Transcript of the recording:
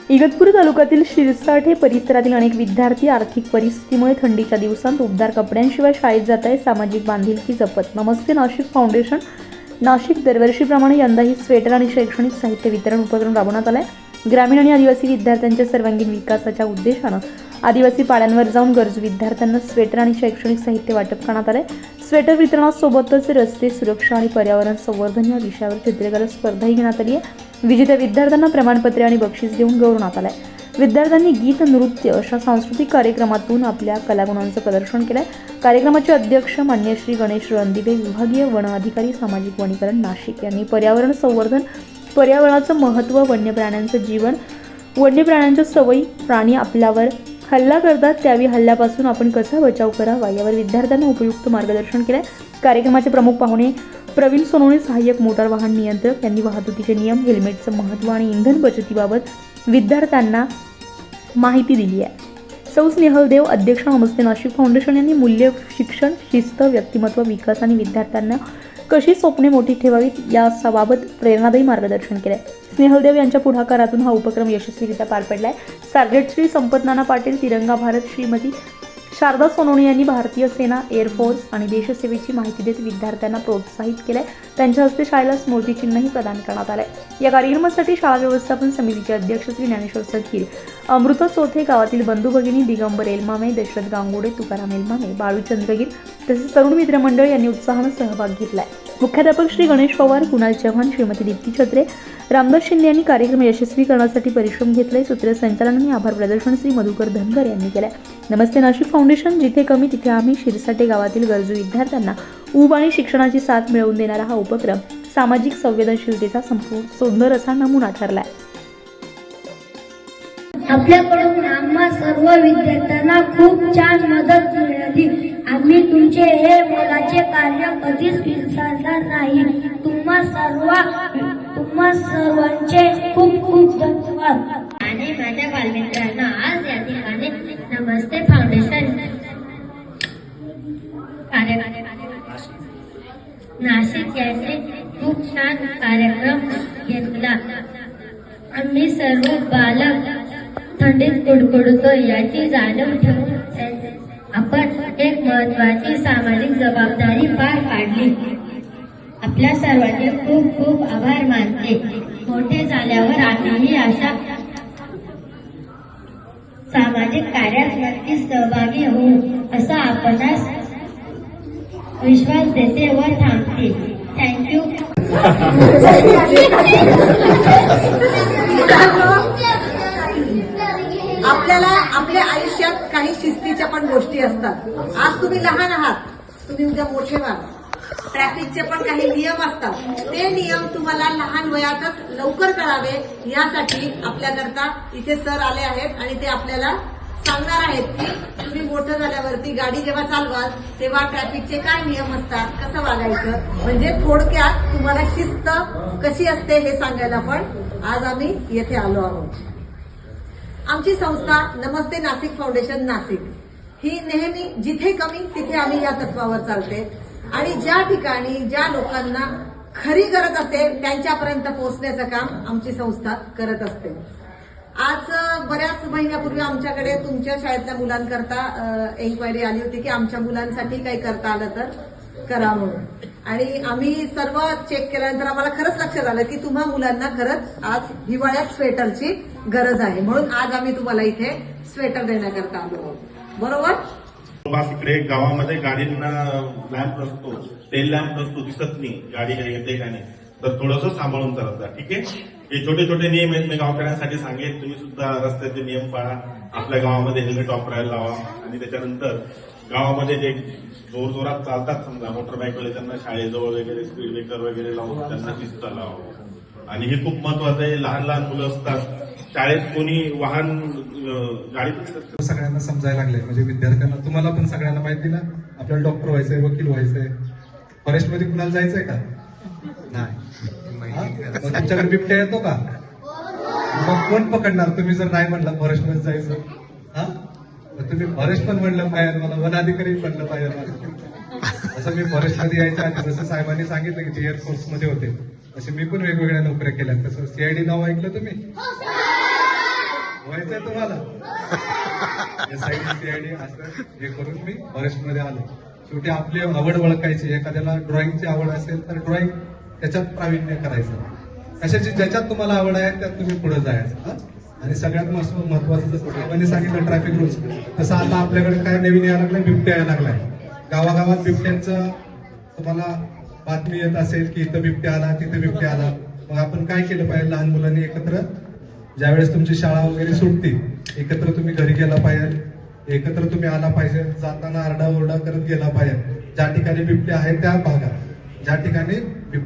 इगतपुरी तालुक्यातील शिरसाठे परिसरातील अनेक विद्यार्थी आर्थिक परिस्थितीमुळे थंडीच्या दिवसांत उबदार कपड्यांशिवाय शाळेत जात आहे. सामाजिक बांधिलकी जपत नमस्ते नाशिक फाउंडेशन नाशिक दरवर्षीप्रमाणे यंदाही स्वेटर आणि शैक्षणिक साहित्य वितरण उपक्रम राबवण्यात आलाय. ग्रामीण आणि आदिवासी विद्यार्थ्यांच्या सर्वांगीण विकासाच्या उद्देशानं आदिवासी पाड्यांवर जाऊन गरजू विद्यार्थ्यांना स्वेटर आणि शैक्षणिक साहित्य वाटप करण्यात आले. स्वेटर वितरणासोबतच रस्ते सुरक्षा आणि पर्यावरण संवर्धन या विषयावर चित्रकला स्पर्धाही घेण्यात आली आहे. विजेत्या विद्यार्थ्यांना प्रमाणपत्रे आणि बक्षीस देऊन गौरवण्यात आले. विद्यार्थ्यांनी गीत, नृत्य अशा सांस्कृतिक कार्यक्रमातून आपल्या कलागुणांचं प्रदर्शन केलंय. कार्यक्रमाचे अध्यक्ष मान्य श्री गणेश रणदिवे, विभागीय वन अधिकारी सामाजिक वनीकरण नाशिक यांनी पर्यावरण संवर्धन, पर्यावरणाचं महत्त्व, वन्य प्राण्यांचं जीवन, वन्य प्राण्यांच्या सवयी, प्राणी आपल्यावर हल्ला करतात त्यावेळी हल्ल्यापासून आपण कसा बचाव करावा यावर विद्यार्थ्यांना उपयुक्त मार्गदर्शन केलंय. कार्यक्रमाचे प्रमुख पाहुणे प्रवीण सोनवणे, सहाय्यक मोटार वाहन नियंत्रक यांनी वाहतुकीचे नियम, हेल्मेटचं महत्त्व आणि इंधन बचतीबाबत विद्यार्थ्यांना माहिती दिली आहे. सौ स्नेहलदेव, अध्यक्ष नमस्ते नाशिक फाउंडेशन यांनी मूल्य, शिक्षण, शिस्त, व्यक्तिमत्व विकास आणि विद्यार्थ्यांना कशी स्वप्ने मोठी ठेवावीत याबाबत प्रेरणादायी मार्गदर्शन केले. स्नेहलदेव यांच्या पुढाकारातून हा उपक्रम यशस्वीरित्या पार पडलाय. सार्जेंट श्री संपत नाना पाटील, तिरंगा भारत, श्रीमती शारदा सोनवणे यांनी भारतीय सेना, एअरफोर्स आणि देशसेवेची माहिती देत विद्यार्थ्यांना प्रोत्साहित केलंय. त्यांच्या हस्ते शाळेला स्मृतिचिन्हही प्रदान करण्यात आलंय. या कार्यक्रमासाठी शाळा व्यवस्थापन समितीचे अध्यक्ष श्री ज्ञानेश्वर सदगीर, अमृता चौथे, गावातील बंधू भगिनी दिगंबर एलमामे, दशरथ गांगोडे, तुकाराम एलमामे, बाळू चंद्रगीर तसेच तरुण मित्र मंडळ यांनी उत्साहानं सहभाग घेतलाय. मुख्याध्यापक श्री गणेश पवार, कुणाल चव्हाण, श्रीमती दीप्ती छत्रे, रामदास शिंदे यांनी कार्यक्रम यशस्वी करण्यासाठी परिश्रम घेतले. सूत्रसंचालन आणि आभार प्रदर्शन श्री मधुकर धनगर यांनी केले. नमस्ते नाशिक फाउंडेशन, जिथे कमी तिथे आम्ही, शिरसाठे गावातील गरजू विद्यार्थ्यांना ऊब आणि शिक्षणाची साथ मिळवून देणारा हा उपक्रम सामाजिक संवेदनशीलतेचा सुंदर असा नमुना ठरलाय. आपल्याकडून आम्हा सर्व विद्यार्थ्यांना खूप छान मदत मिळाली. आम्ही तुमचे हे मोलाचे कार्य कधीच विसरणार नाही. तुम्हा सर्वांचे खूप खूप धन्यवाद. आणि माझ्या बालमित्रांना आज या ठिकाणी नमस्ते फाउंडेशन नाशिक यांनी खूप छान कार्यक्रम घेतला. आम्ही सर्व बालक थंडीत कुडकुडतो याची जाणीव ठेवून आपण एक महत्वाची सामाजिक जबाबदारी पार पाडली. आपल्या सर्वांचे खूप खूप आभार मानते. मोठे झाल्यावर आम्हीही अशा सामाजिक कार्यात नक्कीच सहभागी होऊ असा आपणास विश्वास देते व थांबते. थँक्यू. आपल्याला आपल्या आयुष्यात काही शिस्तीच्या पण गोष्टी असतात. आज तुम्ही लहान आहात, तुम्ही उद्या मोठे व्हाल. ट्रॅफिकचे पण काही नियम असतात. ते नियम तुम्हाला लहान वयातच लवकर कळावे यासाठी आपल्याकरता इथे सर आले आहेत आणि ते आपल्याला सांगणार आहेत की तुम्ही मोठं झाल्यावरती गाडी जेव्हा चालवाल तेव्हा ट्रॅफिकचे काय नियम असतात, कसं वागायचं, म्हणजे थोडक्यात तुम्हाला शिस्त कशी असते हे सांगायला पण आज आम्ही येथे आलो आहोत. आमची संस्था नमस्ते नाशिक फाउंडेशन नाशिक ही नेहमी जिथे कमी तिथे आम्ही या तत्वावर चालते आणि ज्या ठिकाणी ज्या लोकांना खरी गरज असेल त्यांच्यापर्यंत पोहोचण्याचं काम आमची संस्था करत असते. आज बऱ्याच महिन्यापूर्वी आमच्याकडे तुमच्या शाळेतल्या मुलांकरता एन्क्वायरी आली होती की आमच्या मुलांसाठी काही करता आलं तर करा म्हणून. आणि आम्ही सर्व चेक केल्यानंतर आम्हाला खरंच लक्षात आलं की तुम्हा मुलांना खरंच आज हिवाळ्यात स्वेटरची गरज आहे. म्हणून आज आम्ही तुम्हाला इथे स्वेटर देण्याकरता आलो आहोत. बरोबर. इकडे गावामध्ये गाडींना लॅम्प नसतो, टेल लॅम्प नसतो, दिसत नाही गाडी येते का नाही, तर थोडंसं सांभाळून चालत जा. ठीक आहे. हे छोटे छोटे नियम आहेत, मी गावकऱ्यांसाठी सांगेन. तुम्ही सुद्धा रस्त्याचे नियम पाळा. आपल्या गावामध्ये हेल्मेट वापरायला लावा. आणि त्याच्यानंतर गावामध्ये जे जोर जोरात चालतात समजा मोटरबाईकवाले त्यांना शाळेजवळ वगैरे स्पीड ब्रेकर वगैरे लावून त्यांना शिस्त लावा. आणि हे खूप महत्वाचं आहे. लहान लहान मुलं असतात शाळेत, कोणी वाहन गाडीत सगळ्यांना समजायला लागले. म्हणजे विद्यार्थ्यांना, तुम्हाला पण सगळ्यांना माहिती ना आपल्याला डॉक्टर व्हायचंय, वकील व्हायचंय. फॉरेस्टमध्ये कुणाला जायचंय का? नाही. मग तुमच्याकडे बिबट्या येतो का? मग कोण पकडणार? तुम्ही जर नाही म्हणला फॉरेस्टमध्ये जायचं, हा तुम्ही फॉरेस्ट पण म्हणलं पाहिजे, मला वन अधिकारी म्हणलं पाहिजे. असं मी फॉरेस्टमध्ये यायच्या आधी जसं साहेबांनी सांगितलं की एअरफोर्स मध्ये होते, तसे मी पण वेगवेगळ्या नोकऱ्या केल्या. तसं सीआयडी नाव ऐकलं तुम्ही? व्हायचंय तुम्हाला SID असं हे करून मी फॉरेस्टमध्ये आलो. शेवटी आपली आवड ओळखायची. एखाद्याला ड्रॉइंगची आवड असेल तर ड्रॉइंग त्याच्यात प्रावीण्य करायचं. कशाची ज्याच्यात तुम्हाला आवड आहे त्यात तुम्ही पुढे जायचं. आणि सगळ्यात महत्वाचं जसं साहेबांनी सांगितलं ट्रॅफिक रूल्स, तसं आता आपल्याकडे काय नवीन यायला लागलाय, बिबट्या यायला लागलाय. गावागावात बिबट्यांचं तुम्हाला बातमी येत असेल की इथं बिबट्या आला, तिथे बिबट्या आला. मग आपण काय केलं पाहिजे? लहान मुलांनी एकत्र ज्यावेळेस तुमची शाळा वगैरे सुटते, एकत्र तुम्ही घरी गेला पाहिजे, एकत्र तुम्ही आला पाहिजे. जाताना आरडाओरडा करत गेला पाहिजे. ज्या ठिकाणी बिबट्या आहे त्या भागात, ज्या ठिकाणी बिबट्या